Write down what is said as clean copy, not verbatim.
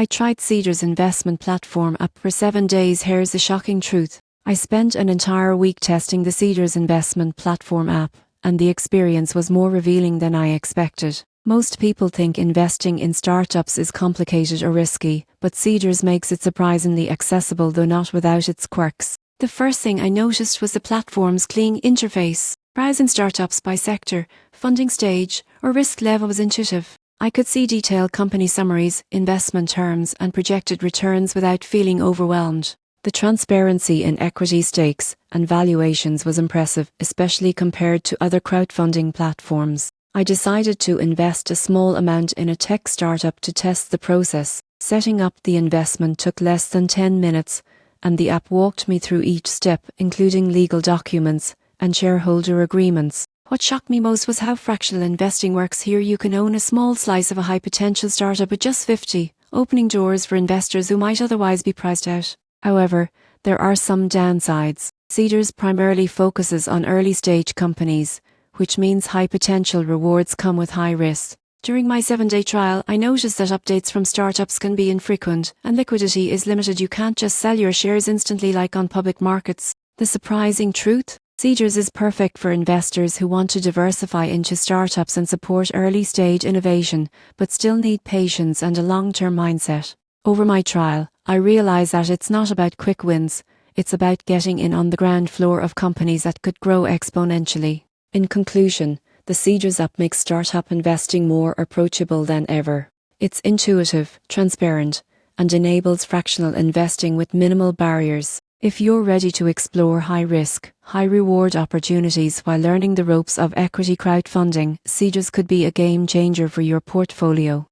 I tried Seedrs' investment platform app for 7 days. Here's the shocking truth. I spent an entire week testing the Seedrs investment platform app, and the experience was more revealing than I expected. Most people think investing in startups is complicated or risky, but Seedrs makes it surprisingly accessible, though not without its quirks. The first thing I noticed was the platform's clean interface. Browsing startups by sector, funding stage, or risk level was intuitive. I could see detailed company summaries, investment terms, and projected returns without feeling overwhelmed. The transparency in equity stakes and valuations was impressive, especially compared to other crowdfunding platforms. I decided to invest a small amount in a tech startup to test the process. Setting up the investment took less than 10 minutes, and the app walked me through each step, including legal documents and shareholder agreements. What shocked me most was how fractional investing works here. You can own a small slice of a high-potential startup at just 50, opening doors for investors who might otherwise be priced out. However, there are some downsides. Seedrs primarily focuses on early-stage companies, which means high potential rewards come with high risk. During my 7-day trial, I noticed that updates from startups can be infrequent, and liquidity is limited. You can't just sell your shares instantly like on public markets. The surprising truth? Seedrs is perfect for investors who want to diversify into startups and support early-stage innovation, but still need patience and a long-term mindset. Over my trial, I realized that it's not about quick wins, it's about getting in on the ground floor of companies that could grow exponentially. In conclusion, the Seedrs app makes startup investing more approachable than ever. It's intuitive, transparent, and enables fractional investing with minimal barriers. If you're ready to explore high-risk, high-reward opportunities while learning the ropes of equity crowdfunding, Seedrs could be a game-changer for your portfolio.